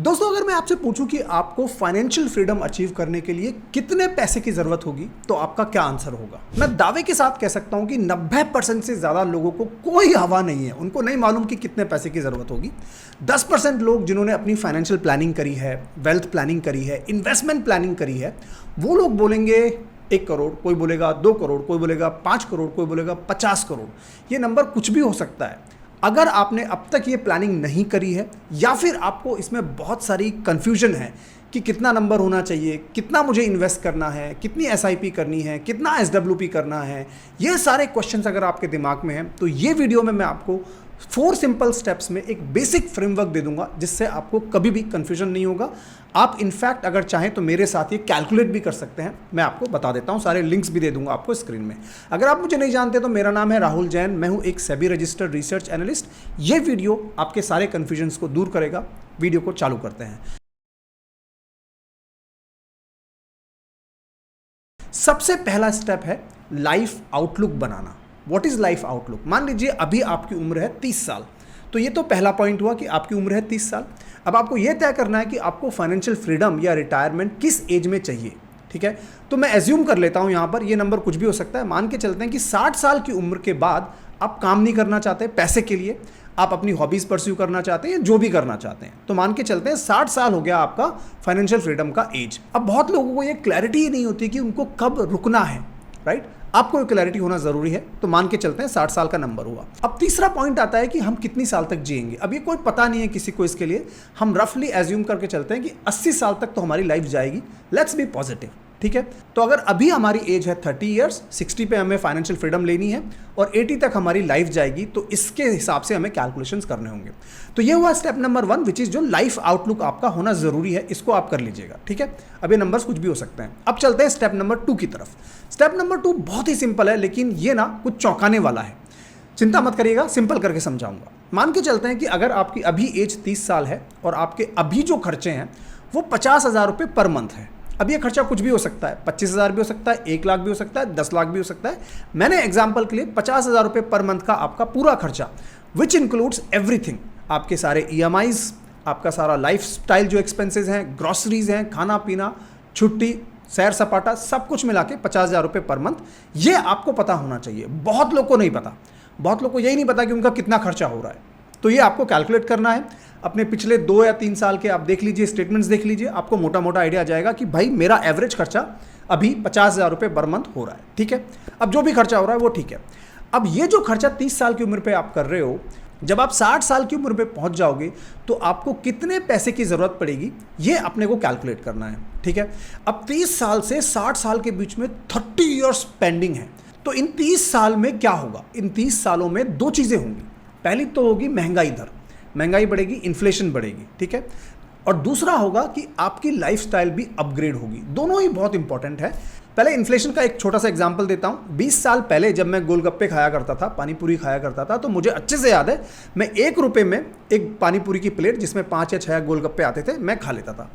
दोस्तों, अगर मैं आपसे पूछूं कि आपको फाइनेंशियल फ्रीडम अचीव करने के लिए कितने पैसे की जरूरत होगी, तो आपका क्या आंसर होगा? मैं दावे के साथ कह सकता हूं कि 90% से ज्यादा लोगों को कोई हवा नहीं है, उनको नहीं मालूम कि कितने पैसे की जरूरत होगी। 10% लोग जिन्होंने अपनी फाइनेंशियल प्लानिंग करी है, वेल्थ प्लानिंग करी है, इन्वेस्टमेंट प्लानिंग करी है, वो लोग बोलेंगे 1 करोड़, कोई बोलेगा 2 करोड़, कोई बोलेगा 5 करोड़, कोई बोलेगा 50 करोड़। ये नंबर कुछ भी हो सकता है। अगर आपने अब तक ये प्लानिंग नहीं करी है या फिर आपको इसमें बहुत सारी कंफ्यूजन है कि कितना नंबर होना चाहिए, कितना मुझे इन्वेस्ट करना है, कितनी एसआईपी करनी है, कितना एसडब्ल्यूपी करना है, ये सारे क्वेश्चंस अगर आपके दिमाग में हैं, तो ये वीडियो में मैं आपको 4 सिंपल स्टेप्स में एक बेसिक फ्रेमवर्क दे दूंगा जिससे आपको कभी भी कंफ्यूजन नहीं होगा। आप इनफैक्ट अगर चाहें तो मेरे साथ ये कैलकुलेट भी कर सकते हैं, मैं आपको बता देता हूं, सारे लिंक्स भी दे दूंगा आपको स्क्रीन में। अगर आप मुझे नहीं जानते तो मेरा नाम है राहुल जैन, मैं हूं एक सेबी रजिस्टर्ड रिसर्च एनालिस्ट। ये वीडियो आपके सारे कंफ्यूजन्स को दूर करेगा। वीडियो को चालू करते हैं। सबसे पहला स्टेप है life outlook banana. What is life outlook? मान लीजिए अभी आपकी उम्र है 30 साल, तो ये तो पहला पॉइंट हुआ कि आपकी उम्र है 30 साल। अब आपको यह तय करना है कि आपको फाइनेंशियल फ्रीडम या रिटायरमेंट किस एज में चाहिए। ठीक है, तो मैं एज्यूम कर लेता हूं यहां पर, ये नंबर कुछ भी हो सकता है। मान के चलते हैं कि 60 साल की उम्र के बाद आप काम नहीं करना चाहते पैसे के लिए, आप अपनी हॉबीज परस्यू करना चाहते हैं, जो भी करना चाहते हैं, तो मान के चलते हैं 60 साल हो गया आपका फाइनेंशियल फ्रीडम का एज। अब बहुत लोगों को ये क्लैरिटी ही नहीं होती कि उनको कब रुकना है, राइट? आपको क्लैरिटी होना जरूरी है, तो मान के चलते हैं 60 साल का नंबर हुआ। अब तीसरा पॉइंट आता है कि हम कितनी साल तक जिएंगे। अब ये कोई पता नहीं है किसी को इसके लिए, हम रफली एज्यूम करके चलते हैं कि 80 साल तक तो हमारी लाइफ जाएगी। लेट्स बी पॉजिटिव, ठीक है? तो अगर अभी हमारी एज है 30 ईयर्स, 60 पे हमें फाइनेंशियल फ्रीडम लेनी है और 80 तक हमारी लाइफ जाएगी, तो इसके हिसाब से हमें कैलकुलेशंस करने होंगे। तो ये हुआ स्टेप नंबर 1, विच इज जो लाइफ आउटलुक आपका होना जरूरी है, इसको आप कर लीजिएगा। ठीक है, अब ये नंबर्स कुछ भी हो सकते हैं। अब चलते हैं स्टेप नंबर 2 की तरफ। स्टेप नंबर 2 बहुत ही सिंपल है, लेकिन ये ना कुछ चौंकाने वाला है। चिंता मत करिएगा, सिंपल करके समझाऊंगा। मान के चलते हैं कि अगर आपकी अभी एज 30 साल है और आपके अभी जो खर्चे हैं वो 50,000 रुपये पर मंथ है। अब ये खर्चा कुछ भी हो सकता है, 25,000 भी हो सकता है, 1 लाख भी हो सकता है, 10 लाख भी हो सकता है। मैंने एग्जाम्पल के लिए 50,000 रुपये पर मंथ का आपका पूरा खर्चा, विच इंक्लूड्स एवरीथिंग, आपके सारे EMIs, आपका सारा लाइफ स्टाइल जो एक्सपेंसेस हैं, ग्रॉसरीज हैं, खाना पीना, छुट्टी, सैर सपाटा, सब कुछ मिला के 50,000 रुपये पर मंथ, ये आपको पता होना चाहिए। बहुत लोग को नहीं पता, बहुत लोग को यही नहीं पता कि उनका कितना खर्चा हो रहा है। तो ये आपको कैलकुलेट करना है। अपने पिछले 2 या 3 साल के आप देख लीजिए, स्टेटमेंट्स देख लीजिए, आपको मोटा मोटा आइडिया आ जाएगा कि भाई मेरा एवरेज खर्चा अभी 50,000 रुपये पर मंथ हो रहा है। ठीक है, अब जो भी खर्चा हो रहा है वो ठीक है। अब ये जो खर्चा 30 साल की उम्र पे आप कर रहे हो, जब आप 60 साल की उम्र पे पहुंच जाओगे तो आपको कितने पैसे की जरूरत पड़ेगी, ये अपने को कैलकुलेट करना है। ठीक है, अब 30 साल से 60 साल के बीच में 30 ईयर्स पेंडिंग है। तो इन 30 साल में क्या होगा? इन 30 सालों में 2 चीजें होंगी। पहली तो होगी महंगाई दर, महंगाई बढ़ेगी, इन्फ्लेशन बढ़ेगी। ठीक है, और दूसरा होगा कि आपकी लाइफस्टाइल भी अपग्रेड होगी। दोनों ही बहुत इंपॉर्टेंट है। पहले इन्फ्लेशन का एक छोटा सा एग्जांपल देता हूं। 20 साल पहले जब मैं गोलगप्पे खाया करता था, पानी पूरी खाया करता था, तो मुझे अच्छे से याद है, मैं 1 रुपये में एक पानी पूरी की प्लेट जिसमें 5 या 6 गोलगप्पे आते थे, मैं खा लेता था।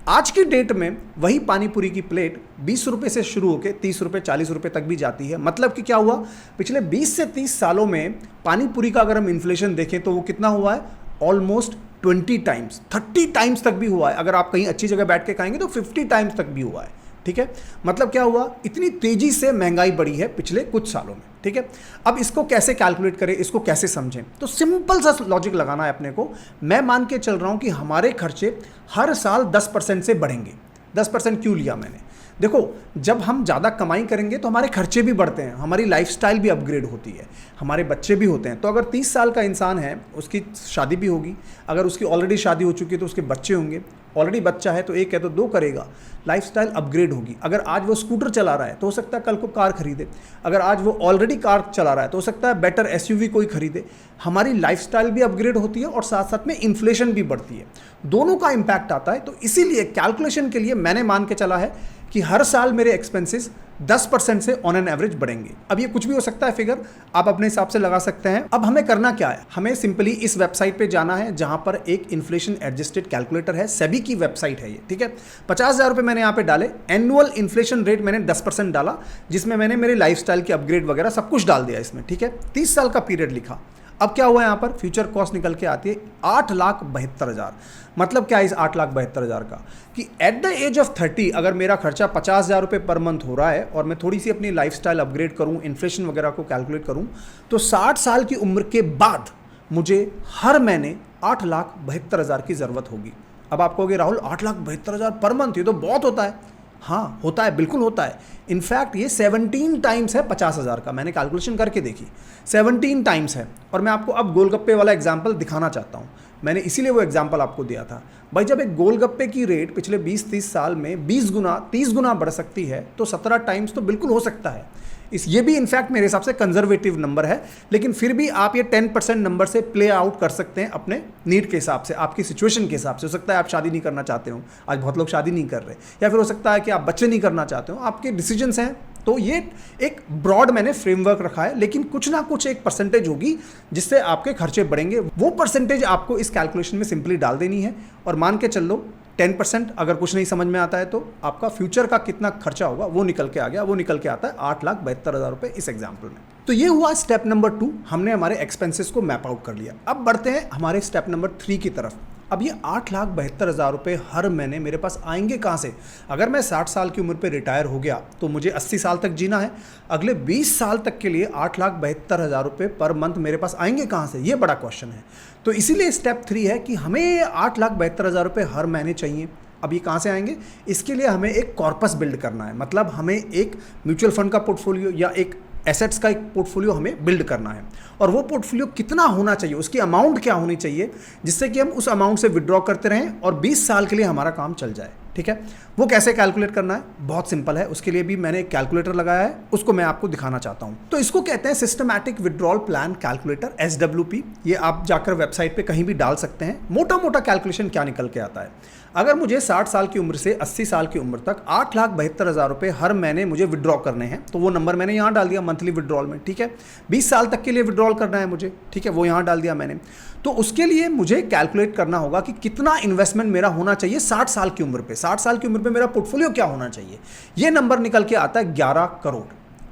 आज की डेट में वही पानी पूरी की प्लेट 20 रुपये से शुरू होकर 30 रुपये, 40 रुपये तक भी जाती है। मतलब कि क्या हुआ, पिछले 20 से 30 सालों में पानी पूरी का अगर हम इन्फ्लेशन देखें तो वो कितना हुआ है? ऑलमोस्ट 20 टाइम्स, 30 टाइम्स तक भी हुआ है। अगर आप कहीं अच्छी जगह बैठ के खाएंगे तो 50 टाइम्स तक भी हुआ है। ठीक है, मतलब क्या हुआ, इतनी तेजी से महंगाई बढ़ी है पिछले कुछ सालों में। ठीक है, अब इसको कैसे कैलकुलेट करें, इसको कैसे समझें? तो सिंपल सा लॉजिक लगाना है अपने को। मैं मान के चल रहा हूं कि हमारे खर्चे हर साल 10% से बढ़ेंगे। 10% क्यों लिया मैंने? देखो, जब हम ज़्यादा कमाई करेंगे तो हमारे खर्चे भी बढ़ते हैं, हमारी लाइफस्टाइल भी अपग्रेड होती है, हमारे बच्चे भी होते हैं। तो अगर 30 साल का इंसान है, उसकी शादी भी होगी, अगर उसकी ऑलरेडी शादी हो चुकी है तो उसके बच्चे होंगे, ऑलरेडी बच्चा है तो 1 है तो 2 करेगा, लाइफस्टाइल अपग्रेड होगी। अगर आज वो स्कूटर चला रहा है तो हो सकता है कल को कार खरीदे, अगर आज वो ऑलरेडी कार चला रहा है तो हो सकता है बेटर SUV कोई खरीदे। हमारी लाइफस्टाइल भी अपग्रेड होती है और साथ साथ में इन्फ्लेशन भी बढ़ती है, दोनों का इंपैक्ट आता है। तो इसीलिए कैलकुलेशन के लिए मैंने मान के चला है कि हर साल मेरे एक्सपेंसेस 10% से ऑन एन एवरेज बढ़ेंगे। अब ये कुछ भी हो सकता है, फिगर आप अपने हिसाब से लगा सकते हैं। अब हमें करना क्या है, हमें सिंपली इस वेबसाइट पे जाना है जहां पर एक इन्फ्लेशन एडजस्टेड कैलकुलेटर है, सेबी की वेबसाइट है ये। ठीक है, 50,000 रुपये मैंने यहाँ पे डाले, एनुअल इन्फ्लेशन रेट मैंने 10% डाला, जिसमें मैंने मेरे लाइफस्टाइल की अपग्रेड वगैरह सब कुछ डाल दिया इसमें। ठीक है, 30 साल का पीरियड लिखा। अब क्या हुआ यहाँ पर, फ्यूचर कॉस्ट निकल के आती है 8,72,000। मतलब क्या है इस 8,72,000 का, कि एट द एज ऑफ 30 अगर मेरा खर्चा 50,000 रुपये पर मंथ हो रहा है और मैं थोड़ी सी अपनी लाइफस्टाइल अपग्रेड करूँ, इन्फ्लेशन वगैरह को कैलकुलेट करूँ, तो 60 साल की उम्र के बाद मुझे हर महीने 8,72,000 की ज़रूरत होगी। अब आप कहोगे राहुल 8,72,000 पर मंथ, ये तो बहुत होता है। हाँ होता है, बिल्कुल होता है। इनफैक्ट ये 17 टाइम्स है 50,000 का, मैंने कैलकुलेशन करके देखी, 17 टाइम्स है। और मैं आपको अब गोलगप्पे वाला एग्जाम्पल दिखाना चाहता हूँ, मैंने इसीलिए वो एग्जाम्पल आपको दिया था। भाई जब एक गोलगप्पे की रेट पिछले 20-30 साल में 20 गुना 30 गुना बढ़ सकती है, तो 17 टाइम्स तो बिल्कुल हो सकता है। ये भी इनफैक्ट मेरे हिसाब से कंजर्वेटिव नंबर है, लेकिन फिर भी आप ये 10% नंबर से प्ले आउट कर सकते हैं अपने नीड के हिसाब से, आपकी सिचुएशन के हिसाब से। हो सकता है आप शादी नहीं करना चाहते हो, आज बहुत लोग शादी नहीं कर रहे, या फिर हो सकता है कि आप बच्चे नहीं करना चाहते हो, आपके डिसीजंस हैं। तो ये एक ब्रॉड मैंने फ्रेमवर्क रखा है, लेकिन कुछ ना कुछ एक परसेंटेज होगी जिससे आपके खर्चे बढ़ेंगे। वो परसेंटेज आपको इस कैलकुलेशन में सिंपली डाल देनी है और मान के चल लो 10%। अगर कुछ नहीं समझ में आता है तो आपका फ्यूचर का कितना खर्चा होगा वो निकल के आ गया, वो निकल के आता है 8,72,000 रुपये इस एग्जाम्पल में। तो ये हुआ स्टेप नंबर 2, हमने हमारे एक्सपेंसेस को मैप आउट कर लिया। अब बढ़ते हैं हमारे स्टेप नंबर 3 की तरफ। अब ये 8,72,000 रुपये हर महीने मेरे पास आएंगे कहाँ से? अगर मैं 60 साल की उम्र पे रिटायर हो गया तो मुझे 80 साल तक जीना है, अगले 20 साल तक के लिए 8,72,000 रुपये पर मंथ मेरे पास आएंगे कहाँ से? ये बड़ा क्वेश्चन है। तो इसीलिए स्टेप 3 है कि हमें 8,72,000 रुपये हर महीने चाहिए। अब ये कहाँ से आएंगे? इसके लिए हमें एक कॉर्पस बिल्ड करना है, मतलब हमें एक म्यूचुअल फंड का पोर्टफोलियो या एक एसेट्स का एक पोर्टफोलियो हमें बिल्ड करना है। और वो पोर्टफोलियो कितना होना चाहिए, उसकी अमाउंट क्या होनी चाहिए, जिससे कि हम उस अमाउंट से विड्रॉ करते रहें और 20 साल के लिए हमारा काम चल जाए। ठीक है, वो कैसे कैलकुलेट करना है? बहुत सिंपल है, उसके लिए भी मैंने एक कैलकुलेटर लगाया है, उसको मैं आपको दिखाना चाहता हूं। तो इसको कहते हैं systematic withdrawal plan calculator, SWP। ये आप जाकर वेबसाइट पे कहीं भी डाल सकते हैं। मोटा मोटा कैलकुलेशन क्या निकल के आता है, अगर मुझे 60 साल की उम्र से 80 साल की उम्र तक 8,72,000 रुपये हर महीने मुझे विड्रॉ करने हैं, तो वो नंबर मैंने यहाँ डाल दिया मंथली विड्रॉल में। ठीक है, 20 साल तक के लिए विड्रॉल करना है मुझे, ठीक है, वो यहाँ डाल दिया मैंने। तो उसके लिए मुझे कैलकुलेट करना होगा कि कितना इन्वेस्टमेंट मेरा होना चाहिए 60 साल की उम्र पे। 60 साल की उम्र पे मेरा पोर्टफोलियो क्या होना चाहिए? ये नंबर निकल के आता है 11 करोड़।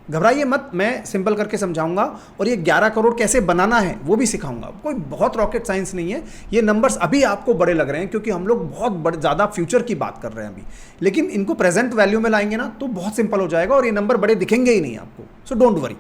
घबराइए मत, मैं सिंपल करके समझाऊंगा और ये 11 करोड़ कैसे बनाना है वो भी सिखाऊंगा। कोई बहुत रॉकेट साइंस नहीं है, ये नंबर्स अभी आपको बड़े लग रहे हैं क्योंकि हम लोग बहुत ज़्यादा फ्यूचर की बात कर रहे हैं अभी, लेकिन इनको प्रेजेंट वैल्यू में लाएंगे ना तो बहुत सिंपल हो जाएगा और ये नंबर बड़े दिखेंगे ही नहीं आपको। सो डोंट वरी,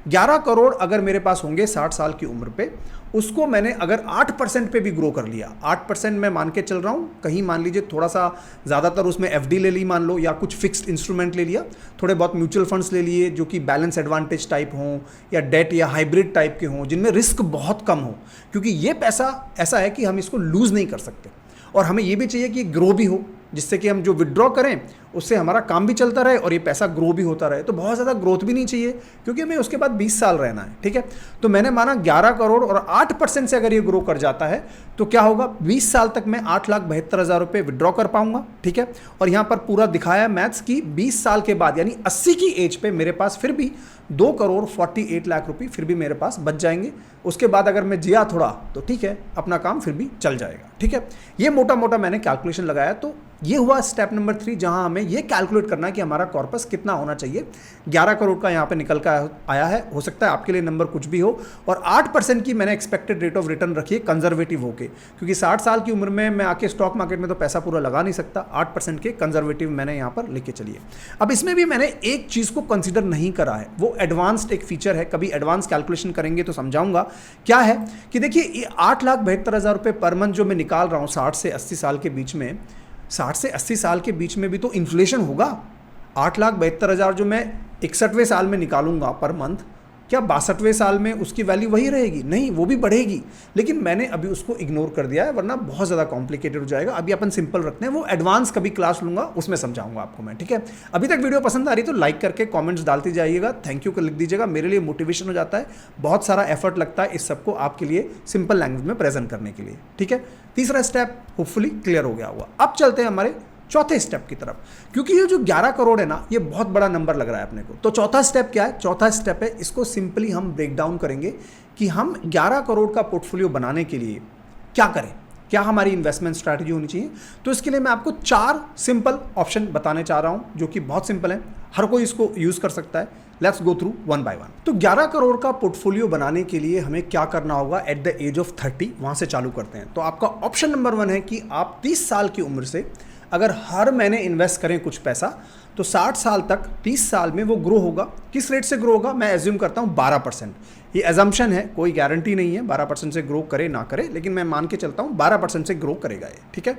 11 करोड़ अगर मेरे पास होंगे 60 साल की उम्र पे, उसको मैंने अगर 8% पे भी ग्रो कर लिया, 8% मैं मान के चल रहा हूँ, कहीं मान लीजिए थोड़ा सा ज़्यादातर उसमें FD ले ली मान लो, या कुछ फिक्स्ड इंस्ट्रूमेंट ले लिया, थोड़े बहुत म्यूचुअल फंड्स ले लिए जो कि बैलेंस एडवांटेज टाइप हों या डेट या हाइब्रिड टाइप के हों, जिनमें रिस्क बहुत कम हो, क्योंकि ये पैसा ऐसा है कि हम इसको लूज़ नहीं कर सकते और हमें ये भी चाहिए कि ग्रो भी हो, जिससे कि हम जो विड्रॉ करें उससे हमारा काम भी चलता रहे और ये पैसा ग्रो भी होता रहे। तो बहुत ज़्यादा ग्रोथ भी नहीं चाहिए क्योंकि हमें उसके बाद 20 साल रहना है। ठीक है, तो मैंने माना 11 करोड़ और 8% से अगर ये ग्रो कर जाता है तो क्या होगा, 20 साल तक मैं 8,72,000 रुपये विड्रॉ कर पाऊंगा। ठीक है, और यहाँ पर पूरा दिखाया मैथ्स की 20 साल के बाद यानी 80 की एज पे मेरे पास फिर भी 2,48,00,000 रुपये फिर भी मेरे पास बच जाएंगे। उसके बाद अगर मैं जिया थोड़ा तो ठीक है, अपना काम फिर भी चल जाएगा। ठीक है, ये मोटा मोटा मैंने कैलकुलेशन लगाया। तो ये हुआ स्टेप नंबर 3, जहां हमें ये कैलकुलेट करना है कि हमारा कॉर्पस कितना होना चाहिए। 11 करोड़ का यहाँ पे निकल कर आया है, हो सकता है आपके लिए नंबर कुछ भी हो। और 8% की मैंने एक्सपेक्टेड रेट ऑफ रिटर्न रखी है कंजर्वेटिव होके, क्योंकि 60 साल की उम्र में मैं आके स्टॉक मार्केट में तो पैसा पूरा लगा नहीं सकता। 8% के कंजर्वेटिव मैंने यहाँ पर लेके चलिए। अब इसमें भी मैंने एक चीज़ को कंसिडर नहीं करा है, वो एडवांस्ड एक फीचर है, कभी एडवांस कैलकुलेशन करेंगे तो समझाऊंगा। क्या है कि देखिए 8,72,000 रुपये पर मंथ जो मैं निकाल रहा हूँ 60 से 80 साल के बीच में, 60 से 80 साल के बीच में भी तो इन्फ्लेशन होगा। 8,72,000 जो मैं 61वें साल में निकालूंगा पर मंथ, क्या 62वें साल में उसकी वैल्यू वही रहेगी? नहीं, वो भी बढ़ेगी। लेकिन मैंने अभी उसको इग्नोर कर दिया है, वरना बहुत ज़्यादा कॉम्प्लिकेटेड हो जाएगा। अभी अपन सिंपल रखते हैं, वो एडवांस कभी क्लास लूंगा उसमें समझाऊंगा आपको मैं। ठीक है, अभी तक वीडियो पसंद आ रही तो लाइक करके कॉमेंट्स डालते जाइएगा, थैंक यू कर लिख दीजिएगा, मेरे लिए मोटिवेशन हो जाता है। बहुत सारा एफर्ट लगता है इस सबको आपके लिए सिंपल लैंग्वेज में प्रेजेंट करने के लिए। ठीक है, तीसरा स्टेप होपफुली क्लियर हो गया होगा। अब चलते हैं हमारे चौथे स्टेप की तरफ, क्योंकि ये जो 11 करोड़ है ना, ये बहुत बड़ा नंबर लग रहा है अपने को। तो चौथा स्टेप क्या है? चौथा स्टेप है, इसको सिंपली हम ब्रेक डाउन करेंगे कि हम 11 करोड़ का पोर्टफोलियो बनाने के लिए क्या करें, क्या हमारी इन्वेस्टमेंट स्ट्रैटेजी होनी चाहिए। तो इसके लिए मैं आपको 4 सिंपल ऑप्शन बताने चाह रहा हूं जो कि बहुत सिंपल है। हर कोई इसको यूज़ कर सकता है। Let's go through one by one. तो 11 करोड़ का पोर्टफोलियो बनाने के लिए हमें क्या करना होगा एट द एज ऑफ 30, वहाँ से चालू करते हैं। तो आपका ऑप्शन नंबर 1 है कि आप 30 साल की उम्र से अगर हर महीने इन्वेस्ट करें कुछ पैसा, तो 60 साल तक 30 साल में वो ग्रो होगा। किस रेट से ग्रो होगा? मैं एज्यूम करता हूँ 12%। ये एजम्पशन है, कोई गारंटी नहीं है 12% से ग्रो करे ना करे, लेकिन मैं मान के चलता हूँ 12% से ग्रो करेगा ये, ठीक है।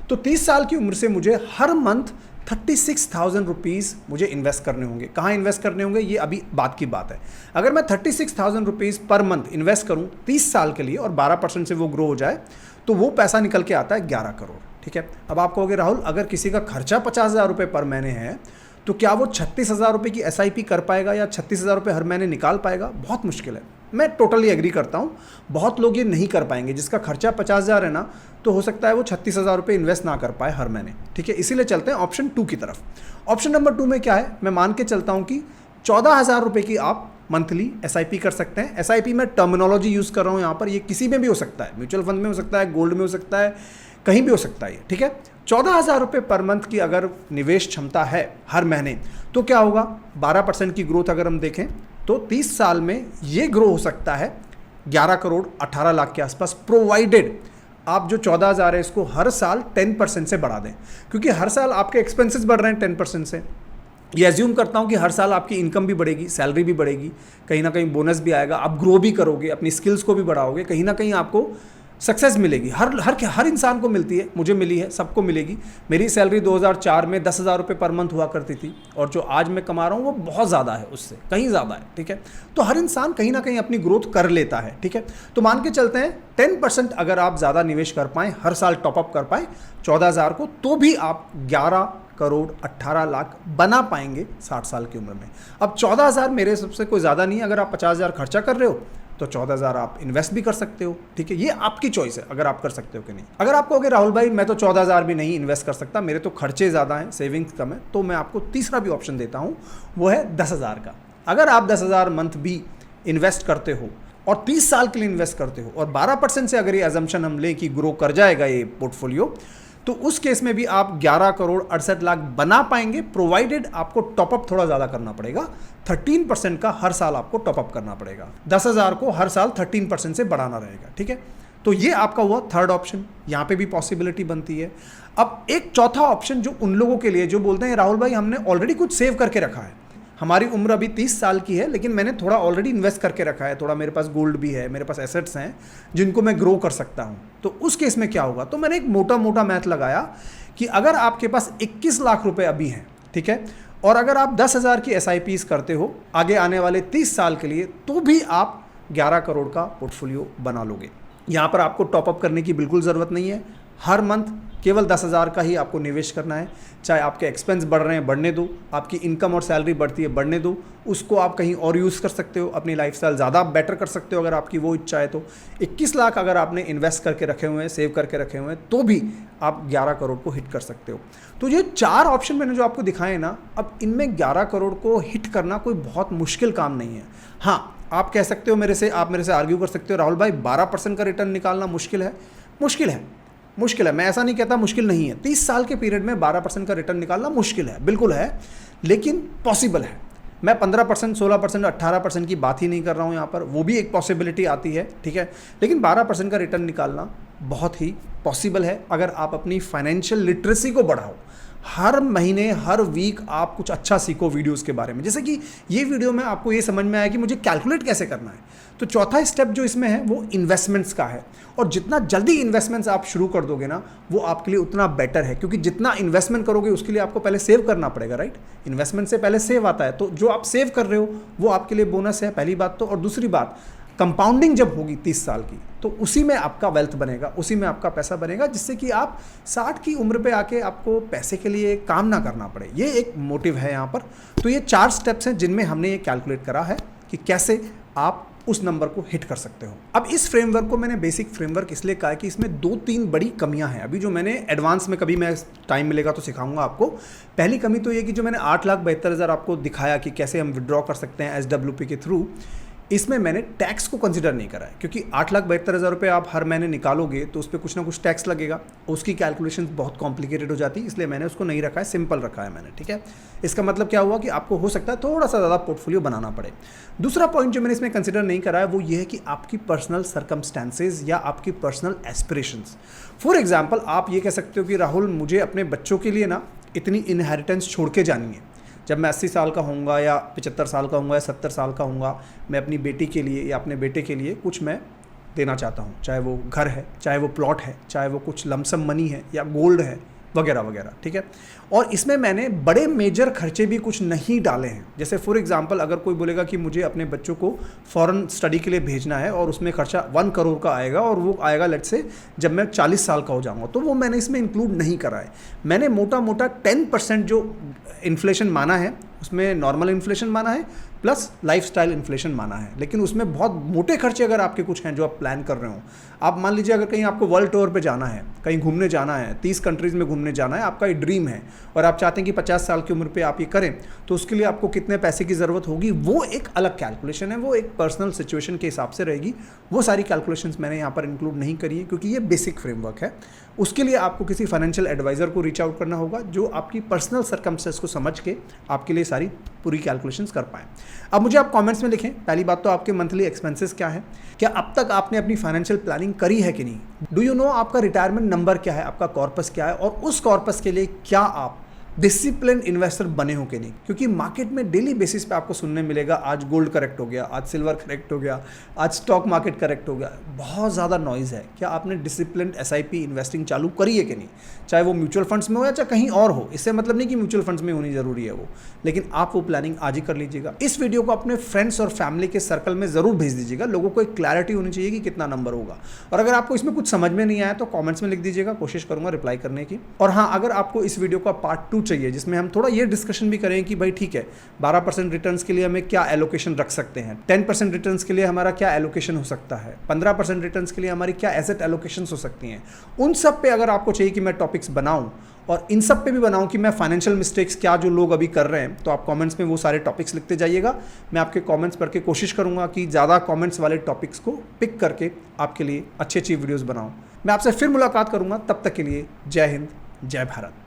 तो 30 साल की उम्र से मुझे हर मंथ 36,000 रुपीज़ मुझे इन्वेस्ट करने होंगे। कहाँ इन्वेस्ट करने होंगे ये अभी बात की बात है। अगर मैं 36,000 रुपीज़ पर मंथ इन्वेस्ट करूँ 30 साल के लिए और 12% से वो ग्रो हो जाए, तो वो पैसा निकल के आता है 11 करोड़, ठीक है। अब आप कहोगे राहुल अगर किसी का खर्चा 50,000 रुपये पर महीने है, तो क्या वो 36,000 रुपये की SIP कर पाएगा या 36,000 रुपये हर महीने निकाल पाएगा? बहुत मुश्किल है। मैं टोटली एग्री करता हूँ, बहुत लोग ये नहीं कर पाएंगे। जिसका खर्चा 50,000 है ना, तो हो सकता है वो 36,000 रुपये इन्वेस्ट ना कर पाए हर महीने, ठीक है। इसीलिए चलते हैं ऑप्शन 2 की तरफ। ऑप्शन नंबर 2 में क्या है? मैं मान के चलता हूँ कि 14,000 रुपये की आप मंथली SIP कर सकते हैं। SIP में टर्मिनोलॉजी यूज़ कर रहा हूँ यहाँ पर, ये किसी में भी हो सकता है, म्यूचुअल फंड में हो सकता है, गोल्ड में हो सकता है, कहीं भी हो सकता है, ठीक है। 14,000 रुपये पर मंथ की अगर निवेश क्षमता है हर महीने, तो क्या होगा? 12% की ग्रोथ अगर हम देखें तो 30 साल में ये ग्रो हो सकता है 11 करोड़ 18 लाख के आसपास, प्रोवाइडेड आप जो 14,000 है इसको हर साल 10% से बढ़ा दें। क्योंकि हर साल आपके एक्सपेंसेस बढ़ रहे हैं 10% से। ये एज्यूम करता हूँ कि हर साल आपकी इनकम भी बढ़ेगी, सैलरी भी बढ़ेगी, कहीं ना कहीं बोनस भी आएगा, आप ग्रो भी करोगे, अपनी स्किल्स को भी बढ़ाओगे, कहीं ना कहीं आपको सक्सेस मिलेगी। हर इंसान को मिलती है, मुझे मिली है, सबको मिलेगी। मेरी सैलरी 2004 में 10,000 रुपये पर मंथ हुआ करती थी, और जो आज मैं कमा रहा हूँ वो बहुत ज़्यादा है, उससे कहीं ज़्यादा है, ठीक है। तो हर इंसान कहीं ना कहीं अपनी ग्रोथ कर लेता है, ठीक है। तो मान के चलते हैं 10% अगर आप ज़्यादा निवेश कर पाएँ, हर साल टॉपअप कर पाएँ 14,000 को, तो भी आप 11 करोड़ 18 लाख बना पाएंगे 60 साल की उम्र में। अब 14,000 मेरे हिसाब से कोई ज़्यादा नहीं है। अगर आप 50,000 खर्चा कर रहे हो तो 14,000 आप इन्वेस्ट भी कर सकते हो, ठीक है। ये आपकी चॉइस है अगर आप कर सकते हो कि नहीं। अगर आप कहोगे राहुल भाई मैं तो 14,000 भी नहीं इन्वेस्ट कर सकता, मेरे तो खर्चे ज़्यादा हैं, सेविंग्स कम है, तो मैं आपको तीसरा भी ऑप्शन देता हूँ, वो है 10,000 का। अगर आप 10,000 मंथ भी इन्वेस्ट करते हो और 30 साल के लिए इन्वेस्ट करते हो, और 12% से अगर ये एजम्पशन हम लें कि ग्रो कर जाएगा ये पोर्टफोलियो, तो उस केस में भी आप 11 करोड़ 68 लाख बना पाएंगे, प्रोवाइडेड आपको टॉपअप थोड़ा ज़्यादा करना पड़ेगा। 13% का हर साल आपको टॉपअप करना पड़ेगा। 10,000 को हर साल 13% से बढ़ाना रहेगा, ठीक है। तो ये आपका हुआ थर्ड ऑप्शन, यहाँ पे भी पॉसिबिलिटी बनती है। अब एक चौथा ऑप्शन जो उन लोगों के लिए जो बोलते हैं राहुल भाई हमने ऑलरेडी कुछ सेव करके रखा है, हमारी उम्र अभी 30 साल की है, लेकिन मैंने थोड़ा ऑलरेडी इन्वेस्ट करके रखा है, थोड़ा मेरे पास गोल्ड भी है, मेरे पास एसेट्स हैं जिनको मैं ग्रो कर सकता हूं। तो उस केस में क्या होगा? तो मैंने एक मोटा मोटा मैथ लगाया कि अगर आपके पास 21 लाख रुपए अभी हैं, ठीक है, और अगर आप 10,000 की SIPs करते हो आगे आने वाले 30 साल के लिए, तो भी आप 11 करोड़ का पोर्टफोलियो बना लोगे। यहाँ पर आपको टॉपअप करने की बिल्कुल ज़रूरत नहीं है। हर मंथ केवल 10,000 का ही आपको निवेश करना है। चाहे आपके एक्सपेंस बढ़ रहे हैं बढ़ने दो, आपकी इनकम और सैलरी बढ़ती है बढ़ने दो, उसको आप कहीं और यूज़ कर सकते हो, अपनी लाइफस्टाइल ज़्यादा बेटर कर सकते हो अगर आपकी वो इच्छा है। तो 21 लाख अगर आपने इन्वेस्ट करके रखे हुए हैं, सेव करके रखे हुए हैं, तो भी आप 11 करोड़ को हिट कर सकते हो। तो ये 4 ऑप्शन मैंने जो आपको दिखाए ना, अब इनमें 11 करोड़ को हिट करना कोई बहुत मुश्किल काम नहीं है। हाँ, आप कह सकते हो आप मेरे से आर्ग्यू कर सकते हो राहुल भाई 12% का रिटर्न निकालना मुश्किल है। मुश्किल है, मैं ऐसा नहीं कहता मुश्किल नहीं है। 30 साल के पीरियड में 12% का रिटर्न निकालना मुश्किल है, बिल्कुल है, लेकिन पॉसिबल है। मैं 15%, 16%, 18% की बात ही नहीं कर रहा हूँ यहाँ पर, वो भी एक पॉसिबिलिटी आती है, ठीक है, लेकिन 12% का रिटर्न निकालना बहुत ही पॉसिबल है अगर आप अपनी फाइनेंशियल लिटरेसी को बढ़ाओ। हर महीने हर वीक आप कुछ अच्छा सीखो वीडियोस के बारे में। जैसे कि ये वीडियो में आपको ये समझ में आया कि मुझे कैलकुलेट कैसे करना है। तो चौथा स्टेप जो इसमें है वो इन्वेस्टमेंट्स का है, और जितना जल्दी इन्वेस्टमेंट्स आप शुरू कर दोगे ना, वो आपके लिए उतना बेटर है, क्योंकि जितना इन्वेस्टमेंट करोगे उसके लिए आपको पहले सेव करना पड़ेगा, राइट। इन्वेस्टमेंट से पहले सेव आता है, तो जो आप सेव कर रहे हो वो आपके लिए बोनस है, पहली बात तो। और दूसरी बात, कंपाउंडिंग जब होगी 30 साल की, तो उसी में आपका वेल्थ बनेगा, उसी में आपका पैसा बनेगा, जिससे कि आप 60 की उम्र पे आके आपको पैसे के लिए काम ना करना पड़े। ये एक मोटिव है यहाँ पर। तो ये 4 स्टेप्स हैं जिनमें हमने ये कैलकुलेट करा है कि कैसे आप उस नंबर को हिट कर सकते हो। अब इस फ्रेमवर्क को मैंने बेसिक फ्रेमवर्क इसलिए कहा है कि इसमें 2-3 बड़ी कमियां हैं। अभी जो मैंने एडवांस में, कभी मैं टाइम मिलेगा तो सिखाऊंगा आपको। पहली कमी तो ये कि जो मैंने 8,72,000 आपको दिखाया कि कैसे हम विड्रॉ कर सकते हैं SWP के थ्रू, इसमें मैंने टैक्स को कंसिडर नहीं करा है, क्योंकि 8,72,000 रुपये आप हर महीने निकालोगे तो उस पर कुछ ना कुछ टैक्स लगेगा, उसकी कैलकुलेशन बहुत कॉम्प्लिकेटेड हो जाती है, इसलिए मैंने उसको नहीं रखा है, सिंपल रखा है मैंने, ठीक है। इसका मतलब क्या हुआ कि आपको हो सकता है थोड़ा सा ज़्यादा पोर्टफोलियो बनाना पड़े। दूसरा पॉइंट जो मैंने इसमें कंसिडर नहीं करा है वो ये है कि आपकी पर्सनल सर्कमस्टेंसेज या आपकी पर्सनल एस्पिरेशंस। फॉर एग्जाम्पल आप ये कह सकते हो कि राहुल मुझे अपने बच्चों के लिए ना इतनी इनहेरिटेंस छोड़ के जानी है, जब मैं 80 साल का होऊंगा या 75 साल का होऊंगा या 70 साल का होऊंगा, मैं अपनी बेटी के लिए या अपने बेटे के लिए कुछ मैं देना चाहता हूँ, चाहे वो घर है, चाहे वो प्लॉट है, चाहे वो कुछ लमसम मनी है या गोल्ड है वगैरह वगैरह, ठीक है। और इसमें मैंने बड़े मेजर खर्चे भी कुछ नहीं डाले हैं। जैसे फॉर एग्जांपल अगर कोई बोलेगा कि मुझे अपने बच्चों को फॉरेन स्टडी के लिए भेजना है और उसमें खर्चा 1 करोड़ का आएगा और वो आएगा लेट्स से जब मैं 40 साल का हो जाऊंगा, तो वो मैंने इसमें इंक्लूड नहीं करा है। मैंने मोटा मोटा 10% जो इन्फ्लेशन माना है उसमें नॉर्मल इन्फ्लेशन माना है प्लस लाइफस्टाइल इन्फ्लेशन माना है, लेकिन उसमें बहुत मोटे खर्चे अगर आपके कुछ हैं जो आप प्लान कर रहे हो, आप मान लीजिए अगर कहीं आपको वर्ल्ड टूर पे जाना है, कहीं घूमने जाना है, 30 कंट्रीज़ में घूमने जाना है, आपका ये ड्रीम है और आप चाहते हैं कि 50 साल की उम्र पे आप ये करें, तो उसके लिए आपको कितने पैसे की ज़रूरत होगी वो एक अलग कैलकुलेशन है, वो एक पर्सनल सिचुएशन के हिसाब से रहेगी। वो सारी कैलकुलेशंस मैंने यहाँ पर इंक्लूड नहीं करी है क्योंकि ये बेसिक फ्रेमवर्क है। उसके लिए आपको किसी फाइनेंशियल एडवाइज़र को रीच आउट करना होगा जो आपकी पर्सनल सर्कमस्टेंस को समझ के आपके लिए सारी पूरी कैलकुलेशंस कर पाएँ। अब मुझे आप कमेंट्स में लिखें, पहली बात तो आपके मंथली एक्सपेंसेस क्या है, क्या अब तक आपने अपनी फाइनेंशियल प्लानिंग करी है कि नहीं, डू यू नो आपका रिटायरमेंट नंबर क्या है, आपका कॉर्पस क्या है, और उस कॉर्पस के लिए क्या आप डिसिप्लिन इन्वेस्टर बने हो कि नहीं। क्योंकि मार्केट में डेली बेसिस पे आपको सुनने मिलेगा आज गोल्ड करेक्ट हो गया, आज सिल्वर करेक्ट हो गया, आज स्टॉक मार्केट करेक्ट हो गया, बहुत ज़्यादा नॉइज़ है। क्या आपने डिसिप्लिन SIP इन्वेस्टिंग चालू करी है कि नहीं, चाहे वो म्यूचुअल फंड्स में हो या चाहे कहीं और हो। इससे मतलब नहीं कि म्यूचुअल फंड्स में होनी ज़रूरी है वो, लेकिन आप वो प्लानिंग आज ही कर लीजिएगा। इस वीडियो को अपने फ्रेंड्स और फैमिली के सर्कल में ज़रूर भेज दीजिएगा, लोगों को एक क्लैरिटी होनी चाहिए कि कितना नंबर होगा। और अगर आपको इसमें कुछ समझ में नहीं आया तो कॉमेंट्स में लिख दीजिएगा, कोशिश करूँगा रिप्लाई करने की। और हाँ, अगर आपको इस वीडियो का पार्ट 2 चाहिए जिसमें हम थोड़ा ये डिस्कशन भी करें कि भाई ठीक है 12% रिटर्न्स के लिए हमें क्या एलोकेशन रख सकते हैं, 10% रिटर्न्स के लिए हमारा क्या एलोकेशन हो सकता है, 15% रिटर्न्स के लिए हमारी क्या एसेट एलोकेशंस हो सकती हैं, उन सब पे अगर आपको चाहिए कि मैं टॉपिक्स बनाऊं और इन सब पे भी बनाऊं कि मैं फाइनेंशियल मिस्टेक्स क्या जो लोग अभी कर रहे हैं, तो आप कमेंट्स में वो सारे टॉपिक्स लिखते जाइएगा। मैं आपके कमेंट्स पढ़ के कोशिश करूंगा कि ज़्यादा कमेंट्स वाले टॉपिक्स को पिक करके आपके लिए अच्छी अच्छी वीडियोज़ बनाऊँ। मैं आपसे फिर मुलाकात करूँगा, तब तक के लिए जय हिंद, जय भारत।